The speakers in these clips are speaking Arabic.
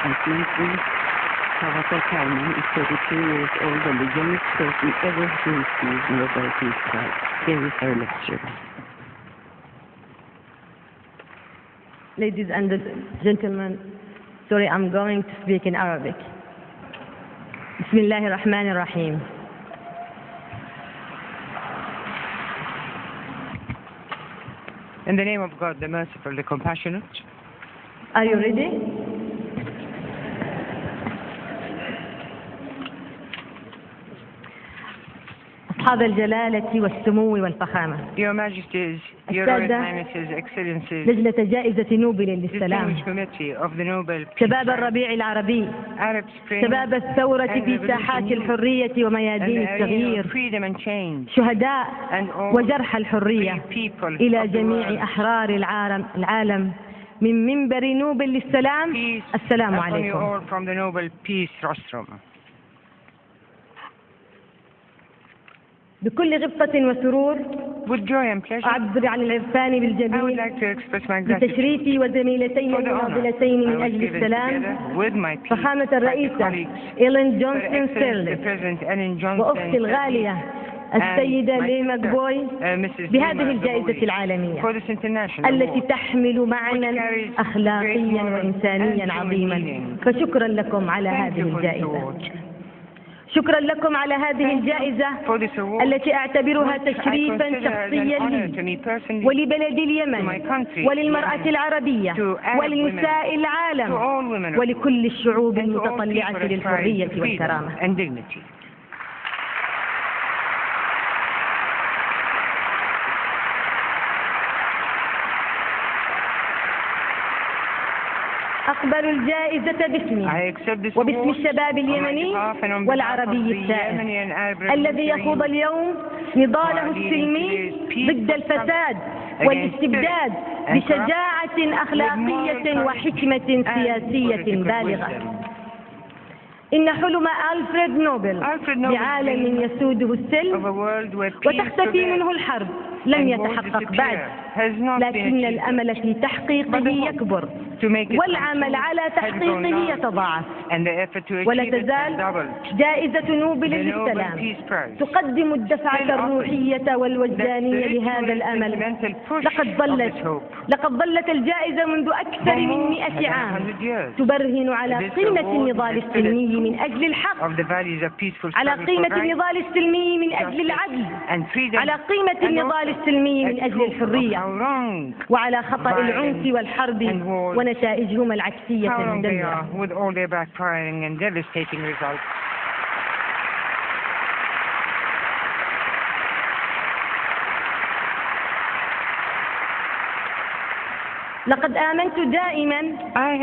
Unfortunately, Tawakkal Kalman is 32 years old and the youngest person ever to receive Nobel Peace Prize. Here is our lecture. Ladies and gentlemen, sorry, I'm going to speak in Arabic. Bismillahir Rahmanir Rahim. In the name of God, the merciful, the compassionate. Are you ready? أصحاب الجلالة والسمو والفخامة. Your Majesties, Your Royal Highnesses, Excellencies, لجنة جائزة نوبل للسلام، Distinguished Committee of the Nobel Peace شباب Prize, الربيع العربي، Arab Spring, شباب الثورة في ساحات الحرية and وميادين the arena التغيير، of freedom and change, شهداء and all وجرحى الحرية، free people إلى of the جميع world. أحرار العالم من منبر نوبل للسلام. Peace السلام upon you عليكم. all from the Nobel Peace Rostrum. بكل غبطة وسرور With joy and pleasure, أعبر عن العرفان I would بالجميل like to express my gratitude بتشريفي وزميلتي for the honor المناضلتين I من was أجل given السلام، together with my peace فخامة الرئيسة colleagues, إيلين Her جونسون Excellency the سيرلي President Ellen Johnson, وأختي الغالية السيدة لي ماكبوي Mrs. بهذه Lima الجائزة Gaboui, العالمية for this international التي award, تحمل معنى carries أخلاقيا great moral وإنسانيا and عظيما. human meaning. فشكرا لكم على Thank هذه you for this الجائزة. award. شكرا لكم على هذه الجائزة For this award, التي أعتبرها which I تشريفا consider as an شخصيا honor to لي me personally, ولبلد to اليمن my country, وللمرأة العربية to Arab ولنساء to العالم all women of ولكل الشعوب and to all المتطلعة people aspiring للحرية to freedom والكرامة. and dignity. أقبل الجائزة باسمي I accept this وباسم award الشباب on my اليمني behalf and on behalf of والعربي the السائر Yemeni and Arab الذي يخوض revolutionary اليوم نضاله السلمي ضد الفساد والاستبداد بشجاعة أخلاقية وحكمة سياسية بالغة. إن حلم ألفريد نوبل بعالم يسوده السلم of a world where peace وتختفي prevails منه الحرب لم and war يتحقق بعد، disappear has not been لكن achieved. الأمل في تحقيقه يكبر To make it والعمل come على true has grown تحقيقه large, يتضاعف. and the effort to ولا achieve it has تزال doubled. جائزة نوبل The Nobel للسلام Peace Prize تقدم الدفعة الروحية والوجدانية لهذا الأمل. لقد ظلت الجائزة منذ أكثر من 100 عام تبرهن على قيمة النضال السلمي من أجل الحق، على قيمة النضال السلمي من أجل العدل، على قيمة النضال السلمي من أجل الحرية، وعلى خطأ العنف والحرب ونتائجهما العكسية المدمرة. with all their backfiring and devastating results. لقد آمنت دائما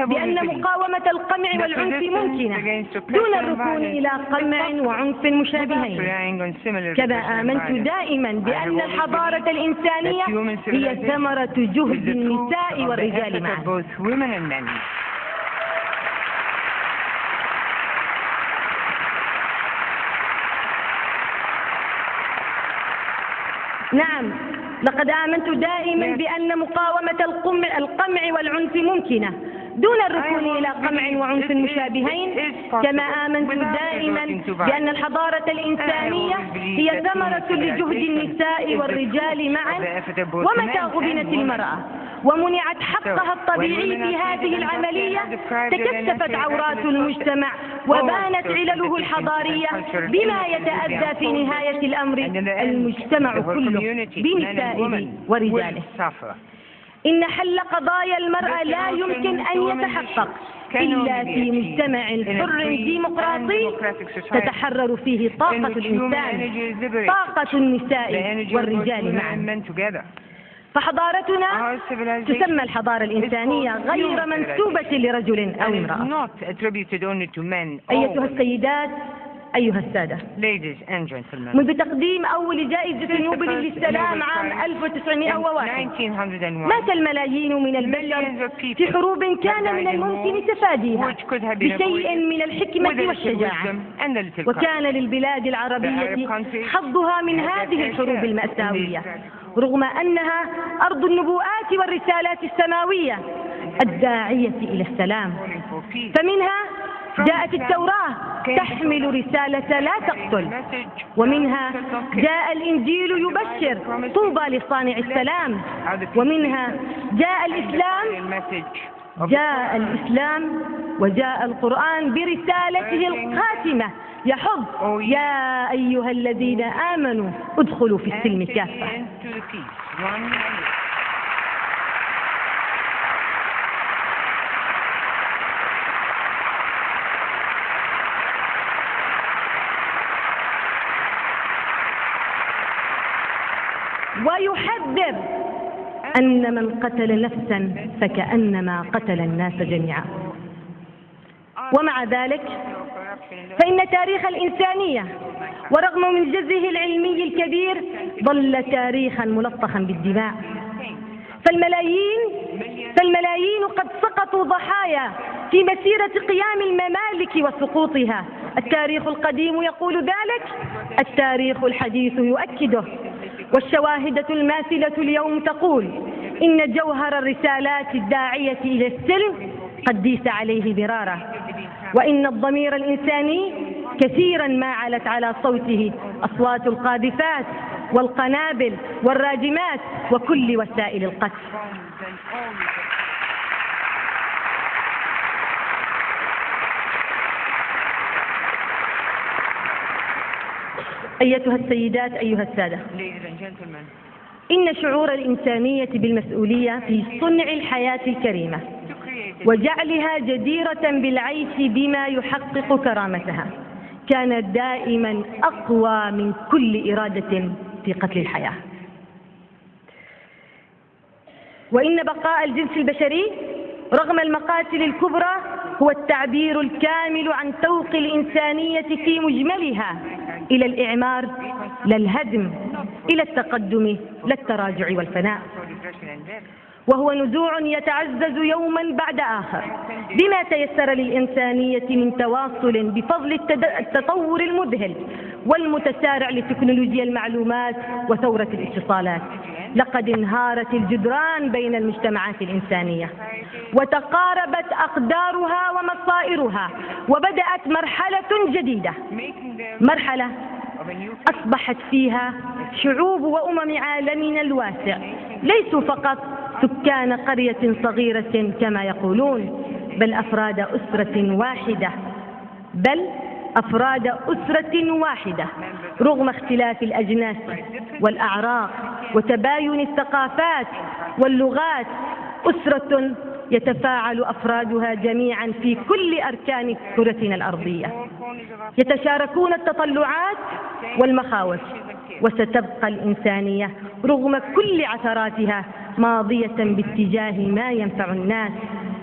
بأن مقاومة القمع والعنف ممكنة دون الركون إلى قمع وعنف مشابهين، كما آمنت دائما بأن الحضارة الإنسانية هي ثمرة جهد النساء والرجال معا. نعم، لقد آمنت دائما بأن مقاومة القمع والعنف ممكنة دون الركون إلى قمع وعنف مشابهين، كما آمنت دائما بأن الحضارة الإنسانية هي ثمرة لجهد النساء والرجال معا. ومتى غبنت المرأة ومنعت حقها الطبيعي في هذه العملية تكثفت عورات المجتمع وبانت علله الحضارية بما يتأذى في نهاية الأمر المجتمع كله بنسائه ورجاله. إن حل قضايا المرأة لا يمكن أن يتحقق إلا في مجتمع حر ديمقراطي تتحرر فيه طاقة الإنسان، طاقة النساء والرجال معا. فحضارتنا تسمى الحضارة الإنسانية غير منسوبة لرجل أو امرأة. أيتها السيدات، أيها السادة، منذ تقديم أول جائزة نوبل للسلام عام 1901 مات الملايين من البشر في حروب كان من الممكن تفاديها بشيء من الحكمة والشجاعة، وكان للبلاد العربية حظها من هذه الحروب المأساوية رغم أنها أرض النبوءات والرسالات السماوية، الداعية إلى السلام. فمنها جاءت التوراة تحمل رسالة لا تقتل، ومنها جاء الإنجيل يبشر طوبى لصانع السلام، ومنها جاء الإسلام وجاء القرآن برسالته الخاتمة يحض يا أيها الذين آمنوا ادخلوا في السلم كافة. ويحذر أن من قتل نفسا فكأنما قتل الناس جميعا. ومع ذلك فإن تاريخ الإنسانية ورغم منجزه العلمي الكبير ظل تاريخا ملطخا بالدماء، فالملايين قد سقطوا ضحايا في مسيرة قيام الممالك وسقوطها. التاريخ القديم يقول ذلك، التاريخ الحديث يؤكده، والشواهد الماثلة اليوم تقول إن جوهر الرسالات الداعية إلى السلم قد ديس عليه مرارا، وإن الضمير الإنساني كثيرا ما علت على صوته أصوات القاذفات والقنابل والراجمات وكل وسائل القتل. أيتها السيدات، أيها السادة، إن شعور الإنسانية بالمسؤولية في صنع الحياة الكريمة وجعلها جديرة بالعيش بما يحقق كرامتها كان دائما أقوى من كل إرادة في قتل الحياة. وإن بقاء الجنس البشري رغم المقاتل الكبرى هو التعبير الكامل عن توق الإنسانية في مجملها إلى الإعمار لا الهدم، إلى التقدم لا التراجع والفناء، وهو نزوع يتعزز يوما بعد آخر بما تيسر للإنسانية من تواصل بفضل التطور المذهل والمتسارع لتكنولوجيا المعلومات وثورة الاتصالات. لقد انهارت الجدران بين المجتمعات الإنسانية وتقاربت أقدارها ومصائرها، وبدأت مرحلة جديدة، مرحلة أصبحت فيها شعوب وأمم عالمنا الواسع ليسوا فقط سكان قرية صغيرة كما يقولون، بل أفراد أسرة واحدة رغم اختلاف الأجناس والأعراق وتباين الثقافات واللغات، أسرة يتفاعل أفرادها جميعا في كل أركان كرتنا الأرضية، يتشاركون التطلعات والمخاوف، وستبقى الإنسانية رغم كل عثراتها ماضية باتجاه ما ينفع الناس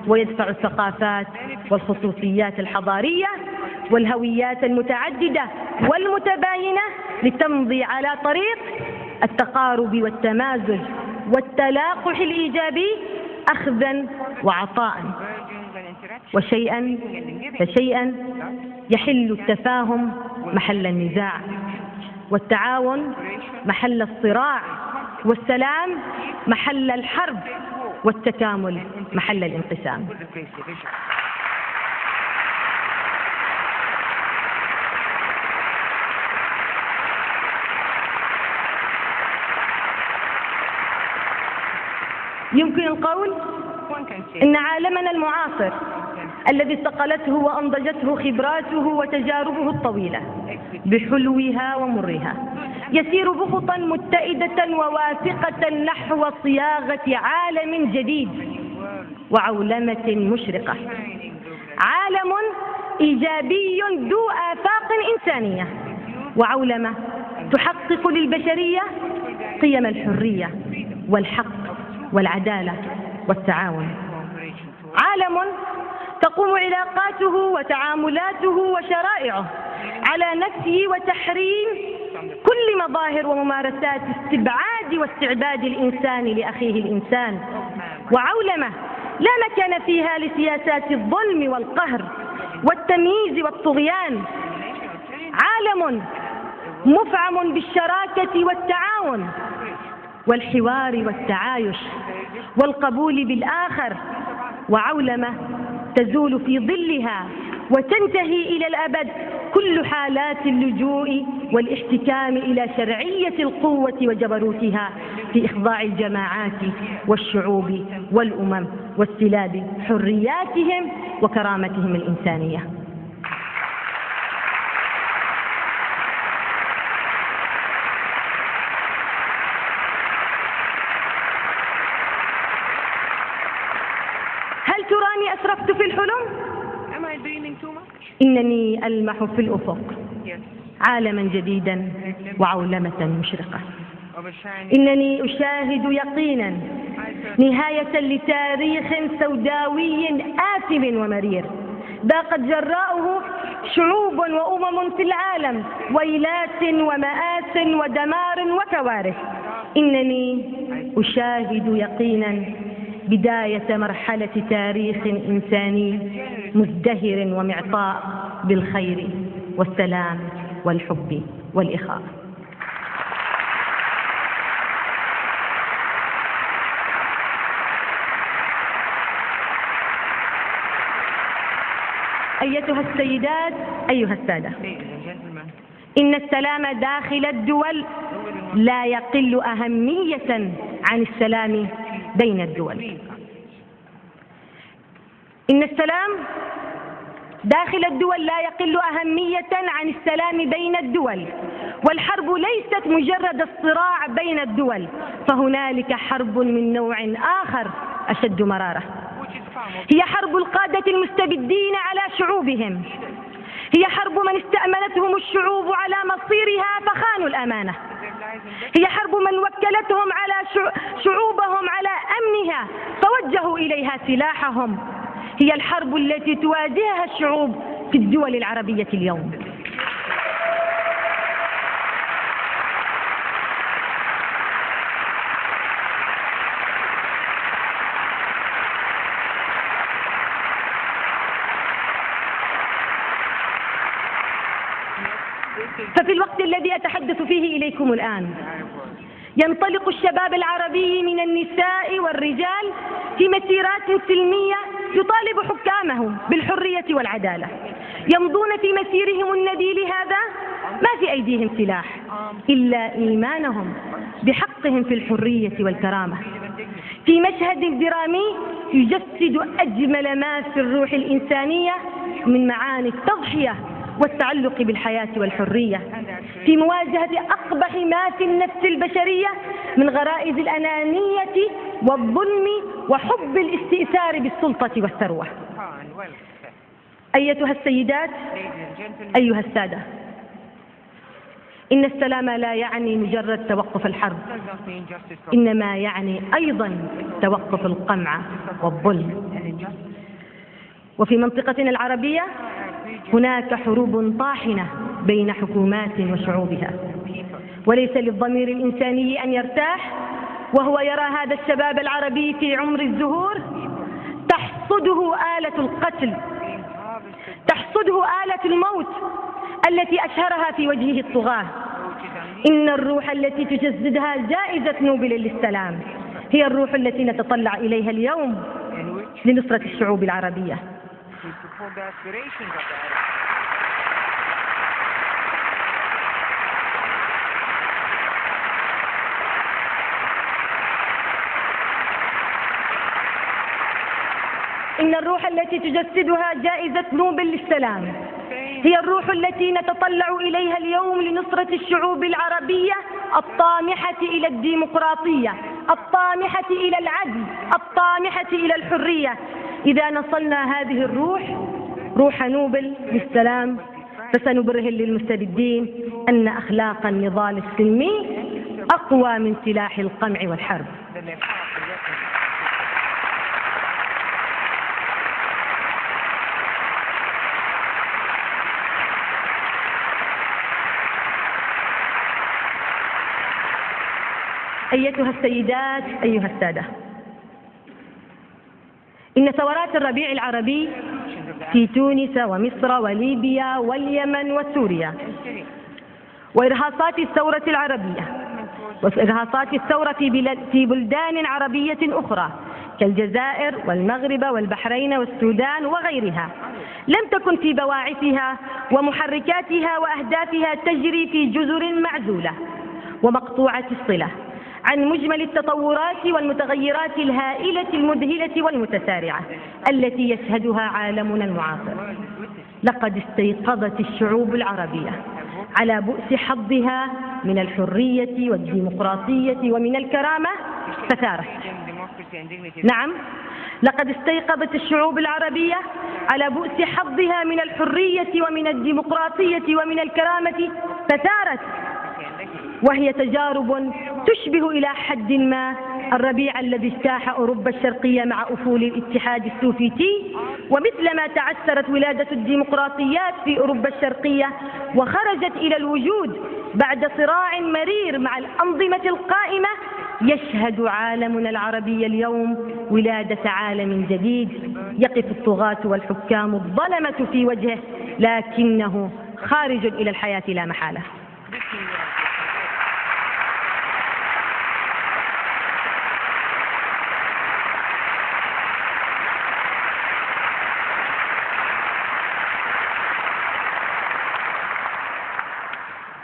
ويدفع الثقافات والخصوصيات الحضارية والهويات المتعددة والمتباينة لتمضي على طريق التقارب والتمازج والتلاقح الإيجابي أخذا وعطاء، وشيئا فشيئا يحل التفاهم محل النزاع، والتعاون محل الصراع، والسلام محل الحرب، والتكامل محل الانقسام. يمكن القول إن عالمنا المعاصر الذي استقلته وأنضجته خبراته وتجاربه الطويلة بحلوها ومرها يسير بخطا متئدة وواثقة نحو صياغة عالم جديد وعولمة مشرقة، عالم إيجابي ذو آفاق إنسانية، وعولمة تحقق للبشرية قيم الحرية والحق والعدالة والتعاون، عالم تقوم علاقاته وتعاملاته وشرائعه على نفي وتحريم كل مظاهر وممارسات استبعاد واستعباد الإنسان لأخيه الإنسان، وعولمة لا مكان فيها لسياسات الظلم والقهر والتمييز والطغيان، عالم مفعم بالشراكة وعولمة تزول في ظلها وتنتهي إلى الأبد كل حالات اللجوء والاحتكام إلى شرعية القوة وجبروتها في إخضاع الجماعات والشعوب والأمم واستلاب حرياتهم وكرامتهم الإنسانية. هل تراني أسرفت في الحلم؟ Am I dreaming too much? إنني ألمح في الأفق Yes. عالما جديدا وعولمة مشرقة. Overshining. إنني أشاهد يقينا نهاية لتاريخ سوداوي آثم ومرير ضاقت جراؤه شعوب وأمم في العالم، ويلات ومآس ودمار وكوارث. إنني أشاهد يقينا بداية مرحلة تاريخ إنساني مزدهر ومعطاء بالخير والسلام والحب والإخاء. أيتها السيدات، أيها السادة، Ladies and gentlemen, إن السلام داخل الدول لا يقل أهمية عن السلام بين الدول. إن السلام داخل الدول لا يقل أهمية عن السلام بين الدول، والحرب ليست مجرد الصراع بين الدول، فهنالك حرب من نوع آخر أشد مرارة، which is far more هي حرب القادة المستبدين على شعوبهم، هي حرب من استأمنتهم الشعوب على مصيرها فخانوا الأمانة، هي حرب من وكلتهم على شعوبهم على أمنها فوجهوا إليها سلاحهم، هي الحرب التي تواجهها الشعوب في الدول العربية اليوم. ففي الوقت الذي أتحدث فيه إليكم الآن ينطلق الشباب العربي من النساء والرجال في مسيرات سلمية يطالب حكامه بالحرية والعدالة، يمضون في مسيرهم النبيل هذا ما في أيديهم سلاح إلا إيمانهم بحقهم في الحرية والكرامة، في مشهد درامي يجسد أجمل ما في الروح الإنسانية من معاني التضحية والتعلق بالحياة والحرية، في مواجهة أقبح ما في النفس البشرية من غرائز الأنانية والظلم وحب الاستئثار بالسلطة والثروة. أيتها السيدات، أيها السادة، إن السلام لا يعني مجرد توقف الحرب، إنما يعني أيضا توقف القمع والظلم. وفي منطقتنا العربية هناك حروب طاحنة بين حكومات وشعوبها، وليس للضمير الإنساني أن يرتاح وهو يرى هذا الشباب العربي في عمر الزهور تحصده آلة القتل، تحصده آلة الموت التي أشهرها في وجهه الطغاة. إن الروح التي تجسدها جائزة نوبل للسلام هي الروح التي نتطلع إليها اليوم لنصرة الشعوب العربية. إن الروح التي تجسدها جائزة نوبل للسلام هي الروح التي نتطلع إليها اليوم لنصرة الشعوب العربية الطامحة إلى الديمقراطية، الطامحة إلى العدل، الطامحة إلى الحرية. إذا نصلنا هذه الروح، روح نوبل للسلام، فسنبرهن للمستبدين أن أخلاق النضال السلمي أقوى من سلاح القمع والحرب. أيتها السيدات، أيها السادة، إن ثورات الربيع العربي في تونس ومصر وليبيا واليمن وسوريا، وإرهاصات الثورة العربية وإرهاصات الثورة في بلدان عربية أخرى كالجزائر والمغرب والبحرين والسودان وغيرها لم تكن في بواعثها ومحركاتها وأهدافها تجري في جزر معزولة ومقطوعة الصلة عن مجمل التطورات والمتغيرات الهائلة المذهلة والمتسارعة التي يشهدها عالمنا المعاصر. لقد استيقظت الشعوب العربية على بؤس حظها من الحرية والديمقراطية ومن الكرامة فثارت. نعم، لقد استيقظت الشعوب العربية على بؤس حظها من الحرية ومن الديمقراطية ومن الكرامة فثارت، وهي تجارب تشبه إلى حد ما الربيع الذي اجتاح أوروبا الشرقية مع أفول الاتحاد السوفيتي، ومثلما تعثرت ولادة الديمقراطيات في أوروبا الشرقية وخرجت إلى الوجود بعد صراع مرير مع الأنظمة القائمة، يشهد عالمنا العربي اليوم ولادة عالم جديد يقف الطغاة والحكام الظلمة في وجهه، لكنه خارج إلى الحياة لا محالة.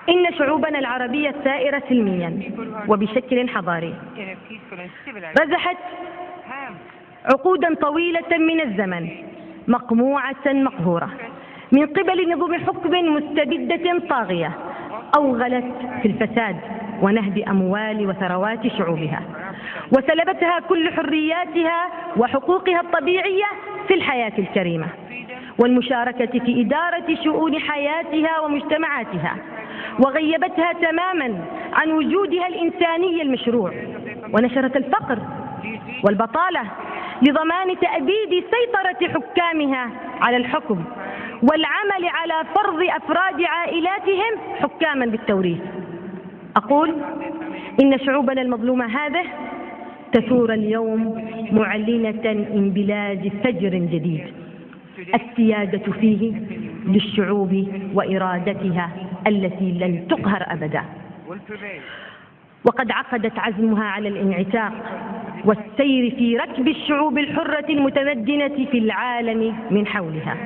إن شعوبنا العربية الثائرة سلميا وبشكل حضاري رزحت عقودا طويلة من الزمن مقموعة مقهورة من قبل نظم حكم مستبدة طاغية أوغلت في الفساد ونهب أموال وثروات شعوبها وسلبتها كل حرياتها وحقوقها الطبيعية في الحياة الكريمة والمشاركة في إدارة شؤون حياتها ومجتمعاتها، وغيبتها تماما عن وجودها الإنساني المشروع، ونشرت الفقر والبطالة لضمان تأبيد سيطرة حكامها على الحكم والعمل على فرض أفراد عائلاتهم حكاما بالتوريث. أقول إن شعوبنا المظلومة هذه تثور اليوم معلنة انبلاج فجر جديد السيادة فيه للشعوب وإرادتها التي لن تقهر أبدا، وقد عقدت عزمها على الانعتاق والسير في ركب الشعوب الحرة المتمدنة في العالم من حولها.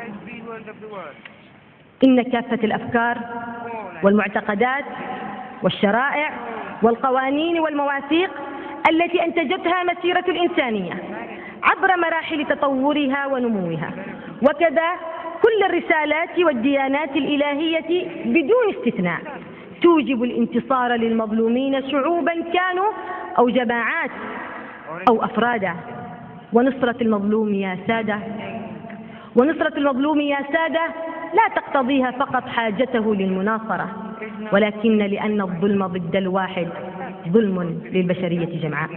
إن كافة الأفكار والمعتقدات والشرائع والقوانين والمواثيق التي أنتجتها مسيرة الإنسانية عبر مراحل تطورها ونموها، وكذا كل الرسالات والديانات الإلهية بدون استثناء، توجب الانتصار للمظلومين شعوبا كانوا أو جماعات أو أفرادا. ونصرة المظلوم يا سادة لا تقتضيها فقط حاجته للمناصرة، ولكن لأن الظلم ضد الواحد ظلم للبشرية جمعاء.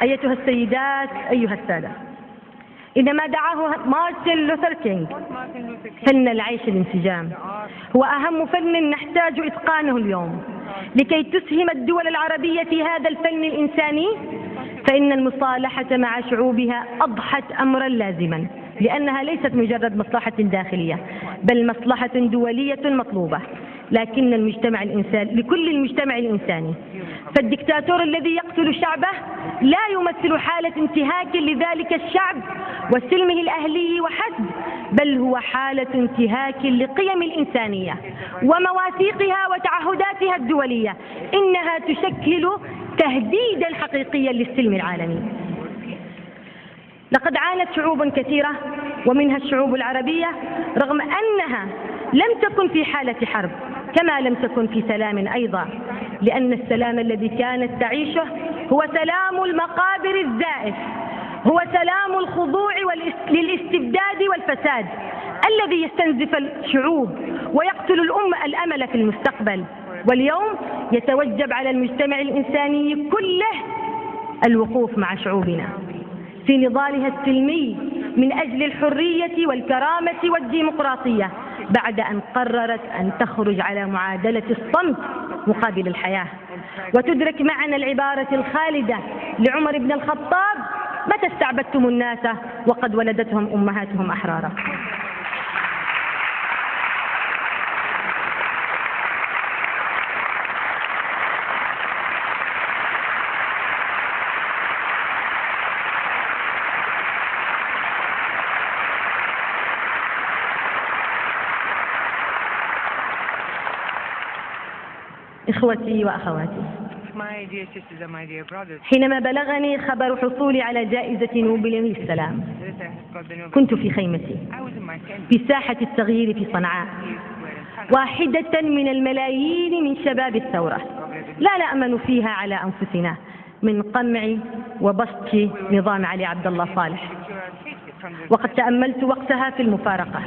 أيتها السيدات، أيها السادة، إنما دعاه مارتن لوثر كينغ فن العيش الانسجام هو أهم فن نحتاج إتقانه اليوم لكي تسهم الدول العربية في هذا الفن الإنساني، فإن المصالحة مع شعوبها أضحت أمرا لازما، لأنها ليست مجرد مصلحة داخلية بل مصلحة دولية مطلوبة لكن لكل المجتمع الإنساني. فالدكتاتور الذي يقتل شعبه لا يمثل حالة انتهاك لذلك الشعب وسلمه الأهلي وحسب، بل هو حالة انتهاك لقيم الإنسانية ومواثيقها وتعهداتها الدولية. إنها تشكل تهديدا حقيقيا للسلم العالمي. لقد عانت شعوب كثيرة ومنها الشعوب العربية رغم أنها لم تكن في حالة حرب، كما لم تكن في سلام أيضا، لأن السلام الذي كانت تعيشه هو سلام المقابر الزائف، هو سلام الخضوع للاستبداد والفساد الذي يستنزف الشعوب ويقتل الأمل في المستقبل. واليوم يتوجب على المجتمع الإنساني كله الوقوف مع شعوبنا في نضالها السلمي من أجل الحرية والكرامة والديمقراطية، بعد أن قررت أن تخرج على معادلة الصمت مقابل الحياة، وتدرك معنى العبارة الخالدة لعمر بن الخطاب: متى استعبدتم الناس وقد ولدتهم أمهاتهم أحرارا. إخوتي وأخواتي، My dear sisters and my dear brothers, حينما بلغني خبر حصولي على جائزة نوبل للسلام that I got the Nobel. كنت في خيمتي I was in my tent في ساحة التغيير في صنعاء، here where واحدة من الملايين من شباب الثورة لا نأمن فيها على أنفسنا من قمع وبسط نظام علي عبد الله صالح. وقد تأملت وقتها في المفارقة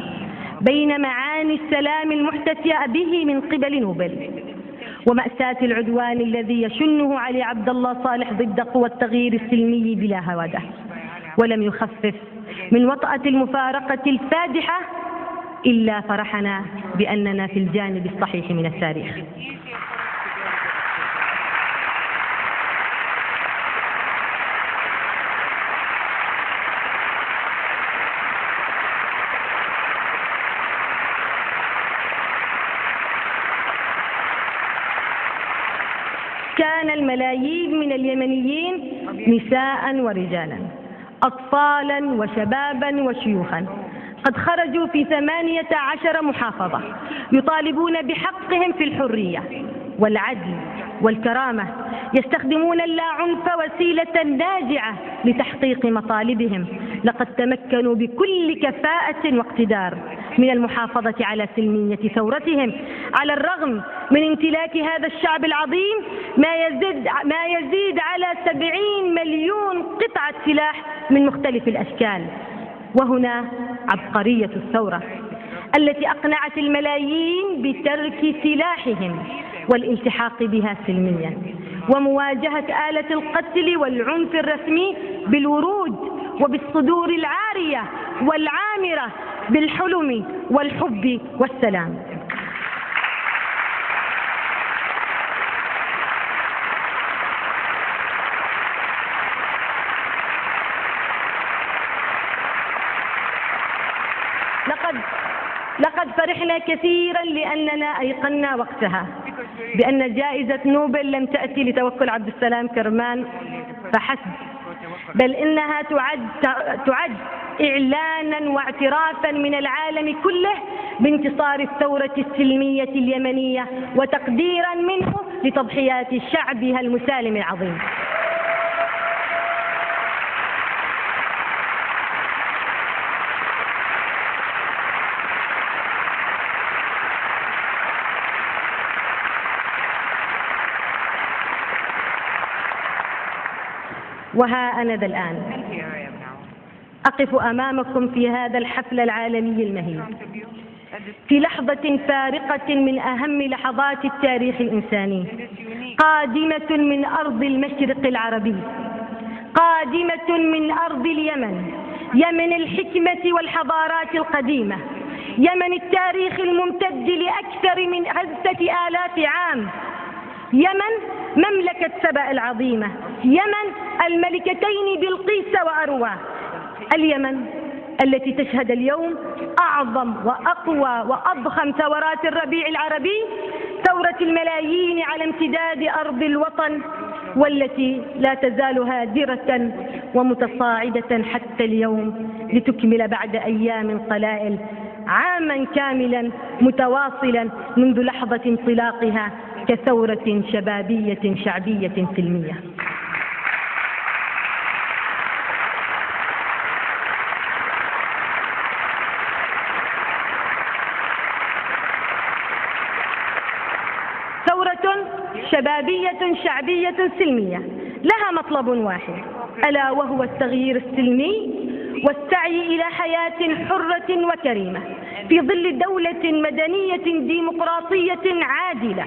بين معاني السلام المحتسى به من قبل نوبل ومأساة العدوان الذي يشنه علي عبد الله صالح ضد قوى التغيير السلمي بلا هوادة، ولم يخفف من وطأة المفارقة الفادحة إلا فرحنا بأننا في الجانب الصحيح من التاريخ. كان الملايين من اليمنيين نساء ورجالا، أطفالا وشبابا وشيوخا قد خرجوا في 18 محافظة يطالبون بحقهم في الحرية والعدل والكرامة، يستخدمون اللاعنف وسيلة ناجعة لتحقيق مطالبهم. لقد تمكنوا بكل كفاءة واقتدار من المحافظة على سلمية ثورتهم، على الرغم من امتلاك هذا الشعب العظيم ما يزيد على 70 مليون قطعة سلاح من مختلف الأشكال. وهنا عبقرية الثورة التي أقنعت الملايين بترك سلاحهم والالتحاق بها سلميا، ومواجهة آلة القتل والعنف الرسمي بالورود وبالصدور العارية والعامرة بالحلم والحب والسلام. لقد فرحنا كثيرا لأننا أيقنا وقتها بأن جائزة نوبل لم تأتي لتوكل عبد السلام كرمان فحسب، بل إنها تعد إعلانا واعترافا من العالم كله بانتصار الثورة السلمية اليمنية وتقديرا منه لتضحيات شعبها المسالم العظيم. وها أنا ذا الآن أقف أمامكم في هذا الحفل العالمي المهيب في لحظة فارقة من أهم لحظات التاريخ الإنساني، قادمة من أرض المشرق العربي، قادمة من أرض اليمن، يمن الحكمة والحضارات القديمة، يمن التاريخ الممتد لأكثر من 5000 عام، يمن مملكة سبأ العظيمة، يمن الملكتين بلقيس وأروى، اليمن التي تشهد اليوم أعظم وأقوى وأضخم ثورات الربيع العربي، ثورة الملايين على امتداد أرض الوطن، والتي لا تزال هادرة ومتصاعدة حتى اليوم، لتكمل بعد أيام قلائل عاما كاملا متواصلا منذ لحظة انطلاقها كثورة شبابية شعبية سلمية. ثورة شبابية شعبية سلمية لها مطلب واحد، ألا وهو التغيير السلمي والسعي إلى حياة حرة وكريمة في ظل دولة مدنية ديمقراطية عادلة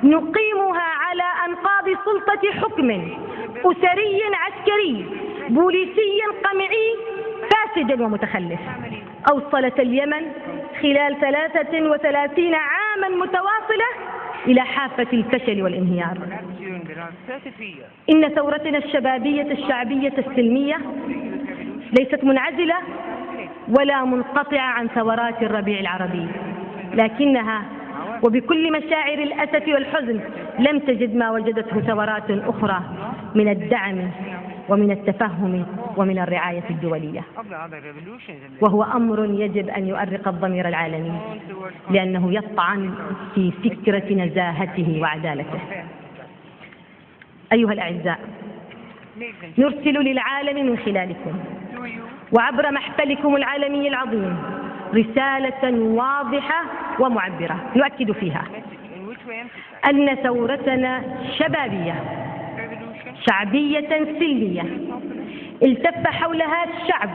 نقيمها على أنقاض سلطة حكم أسري عسكري بوليسي قمعي فاسد ومتخلف أوصلت اليمن خلال 33 عاما متواصلة إلى حافة الفشل والانهيار. إن ثورتنا الشبابية الشعبية السلمية ليست منعزلة ولا منقطعة عن ثورات الربيع العربي، لكنها وبكل مشاعر الأسف والحزن لم تجد ما وجدته ثورات أخرى من الدعم ومن التفهم ومن الرعاية الدولية، وهو أمر يجب أن يؤرق الضمير العالمي لأنه يطعن في فكرة نزاهته وعدالته. أيها الأعزاء، نرسل للعالم من خلالكم وعبر محفلكم العالمي العظيم رسالة واضحة ومعبرة نؤكد فيها أن ثورتنا شبابية شعبية سلمية التف حولها الشعب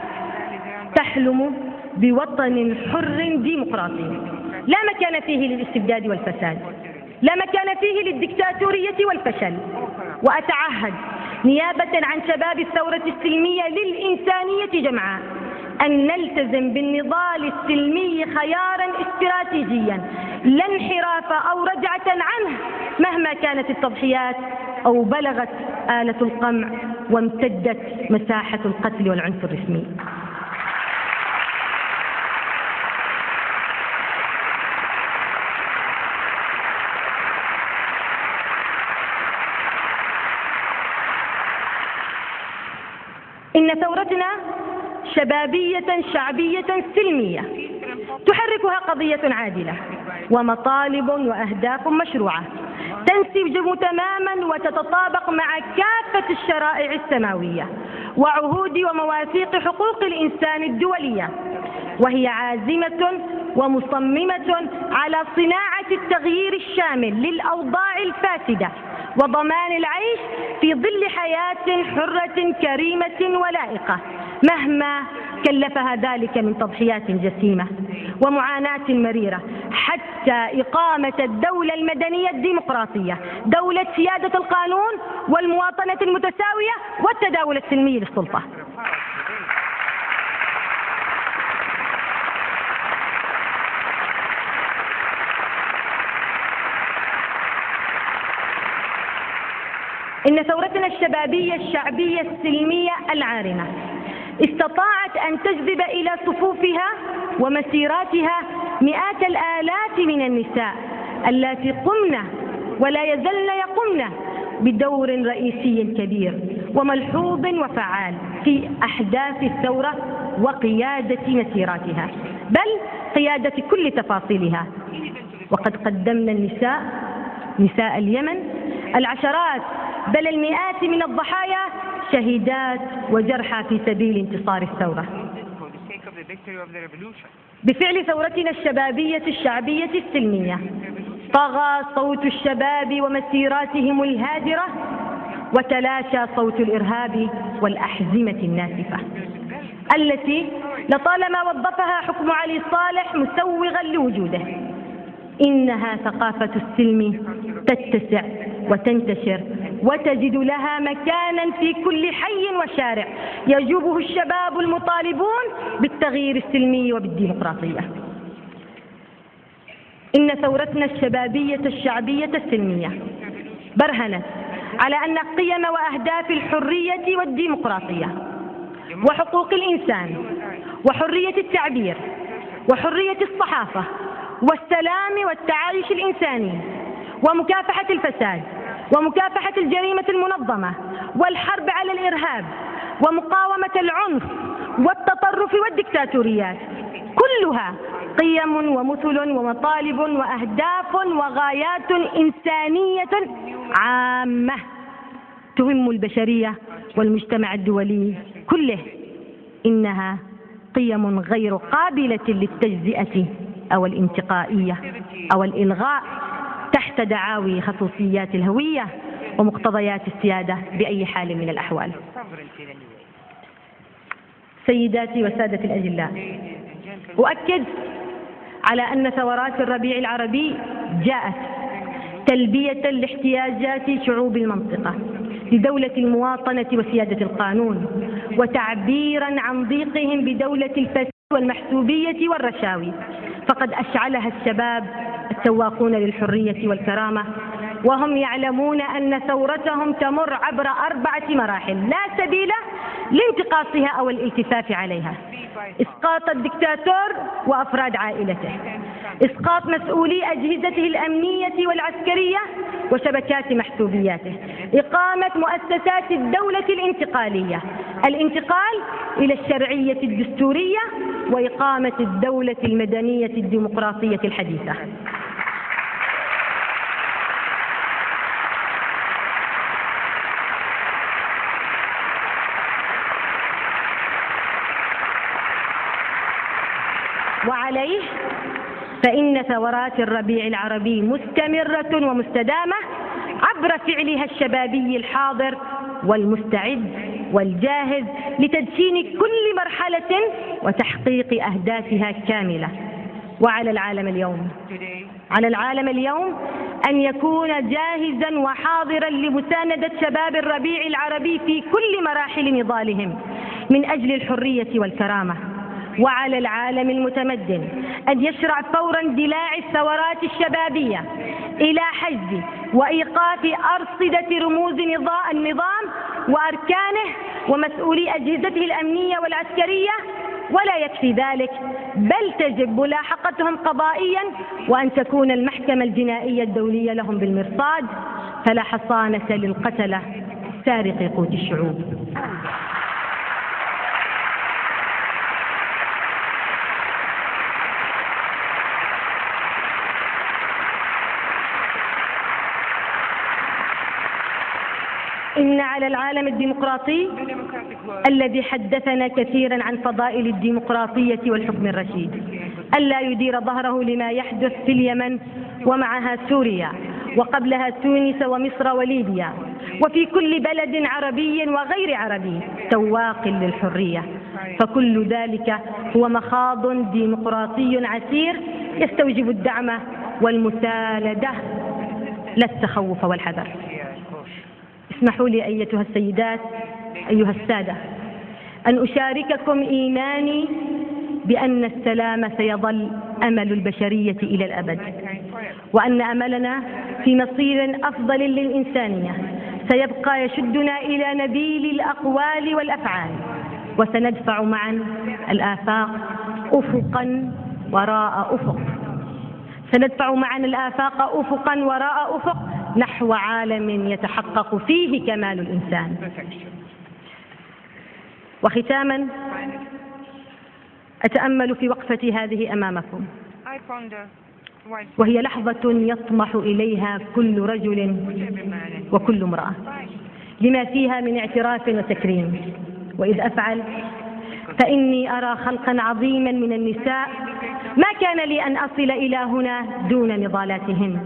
تحلم بوطن حر ديمقراطي لا مكان فيه للاستبداد والفساد، لا مكان فيه للدكتاتورية والفشل. وأتعهد نيابة عن شباب الثورة السلمية للإنسانية جمعاء أن نلتزم بالنضال السلمي خيارا استراتيجيا لا انحراف أو رجعة عنه مهما كانت التضحيات أو بلغت آلة القمع وامتدت مساحة القتل والعنف الرسمي. إن ثورتنا شبابية شعبية سلمية تحركها قضية عادلة ومطالب وأهداف مشروعة تنسجم تماما وتتطابق مع كافة الشرائع السماوية وعهود ومواثيق حقوق الإنسان الدولية، وهي عازمة ومصممة على صناعة التغيير الشامل للأوضاع الفاسدة وضمان العيش في ظل حياة حرة كريمة ولائقة مهما كلفها ذلك من تضحيات جسيمة ومعاناة مريرة، حتى إقامة الدولة المدنية الديمقراطية، دولة سيادة القانون والمواطنة المتساوية والتداول السلمي للسلطة. إن ثورتنا الشبابية الشعبية السلمية العارمة استطاعت أن تجذب إلى صفوفها ومسيراتها مئات الآلاف من النساء اللاتي قمن ولا يزلن يقمن بدور رئيسي كبير وملحوظ وفعال في أحداث الثورة وقيادة مسيراتها، بل قيادة كل تفاصيلها. وقد قدمنا نساء اليمن العشرات بل المئات من الضحايا شهيدات وجرحى في سبيل انتصار الثورة. بفعل ثورتنا الشبابية الشعبية السلمية طغى صوت الشباب ومسيراتهم الهادرة وتلاشى صوت الإرهاب والأحزمة الناسفة التي لطالما وظفها حكم علي صالح مسوغا لوجوده. إنها ثقافة السلم تتسع وتنتشر وتجد لها مكانا في كل حي وشارع يجوبه الشباب المطالبون بالتغيير السلمي وبالديمقراطية. إن ثورتنا الشبابية الشعبية السلمية برهنت على أن قيم وأهداف الحرية والديمقراطية وحقوق الإنسان وحرية التعبير وحرية الصحافة والسلام والتعايش الإنساني ومكافحة الفساد ومكافحة الجريمة المنظمة والحرب على الإرهاب ومقاومة العنف والتطرف والدكتاتوريات، كلها قيم ومثل ومطالب وأهداف وغايات إنسانية عامة تهم البشرية والمجتمع الدولي كله. إنها قيم غير قابلة للتجزئة أو الانتقائية أو الإلغاء تحت دعاوي خصوصيات الهوية ومقتضيات السيادة بأي حال من الأحوال. سيداتي وسادتي الأجلاء، أؤكد على أن ثورات الربيع العربي جاءت تلبية لاحتياجات شعوب المنطقة لدولة المواطنة وسيادة القانون وتعبيرا عن ضيقهم بدولة الفساد والمحسوبية والرشاوي، فقد أشعلها الشباب السواقون للحرية والكرامة وهم يعلمون أن ثورتهم تمر عبر 4 مراحل لا سبيل لانتقاصها أو الالتفاف عليها: إسقاط الدكتاتور وأفراد عائلته، إسقاط مسؤولي أجهزته الأمنية والعسكرية وشبكات محسوبياته، إقامة مؤسسات الدولة الانتقالية، الانتقال إلى الشرعية الدستورية، وإقامة الدولة المدنية الديمقراطية الحديثة. وعليه فإن ثورات الربيع العربي مستمرة ومستدامة عبر فعلها الشبابي الحاضر والمستعد والجاهز لتدشين كل مرحلة وتحقيق أهدافها كاملة. وعلى العالم اليوم أن يكون جاهزا وحاضرا لمساندة شباب الربيع العربي في كل مراحل نضالهم من أجل الحرية والكرامة. وعلى العالم المتمدن أن يشرع فورا اندلاع الثورات الشبابية إلى حجز وإيقاف أرصدة رموز النظام وأركانه ومسؤولي أجهزته الأمنية والعسكرية، ولا يكفي ذلك بل تجب ملاحقتهم قضائيا، وأن تكون المحكمة الجنائية الدولية لهم بالمرصاد، فلا حصانة للقتلة سارقي قوت الشعوب. إن على العالم الديمقراطي الذي حدثنا كثيرا عن فضائل الديمقراطية والحكم الرشيد ألا يدير ظهره لما يحدث في اليمن ومعها سوريا وقبلها تونس ومصر وليبيا وفي كل بلد عربي وغير عربي سواق للحرية، فكل ذلك هو مخاض ديمقراطي عسير يستوجب الدعم والمساندة لا التخوف والحذر. اسمحوا لي أيتها السيدات أيها السادة أن أشارككم إيماني بأن السلام سيظل أمل البشرية إلى الأبد، وأن أملنا في مصير أفضل للإنسانية سيبقى يشدنا إلى نبيل الأقوال والأفعال، وسندفع معا الآفاق أفقا وراء أفق، سندفع معا الآفاق أفقا وراء أفق نحو عالم يتحقق فيه كمال الإنسان. وختاما أتأمل في وقفتي هذه أمامكم، وهي لحظة يطمح إليها كل رجل وكل امرأة لما فيها من اعتراف وتكريم. وإذ أفعل فإني أرى خلقا عظيما من النساء ما كان لي أن أصل إلى هنا دون نضالاتهن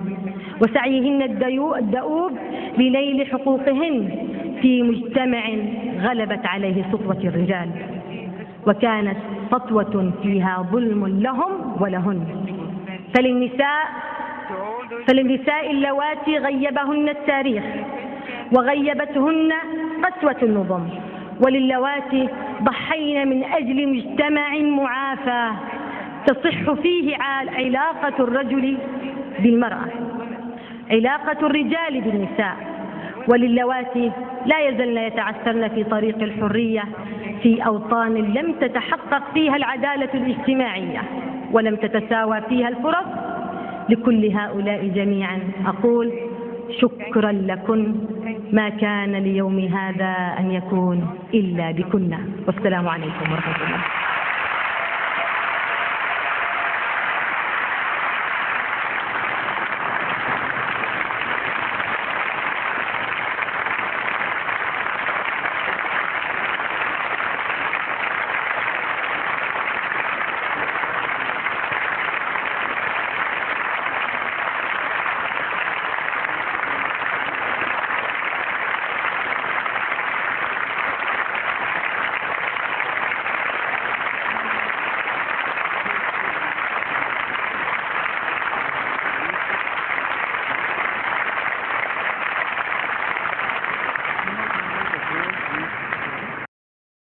وسعيهن الدؤوب لنيل حقوقهن في مجتمع غلبت عليه سطوة الرجال، وكانت سطوة فيها ظلم لهم ولهن. فللنساء اللواتي غيبهن التاريخ وغيبتهن قسوة النظم، وللواتي ضحين من أجل مجتمع معافى تصح فيه علاقة الرجل بالمرأة، علاقة الرجال بالنساء، وللواتي لا يزلن يتعثرن في طريق الحرية في أوطان لم تتحقق فيها العدالة الاجتماعية ولم تتساوى فيها الفرص. لكل هؤلاء جميعا أقول شكرا لكن، ما كان ليوم هذا أن يكون إلا بكنا، والسلام عليكم ورحمة الله.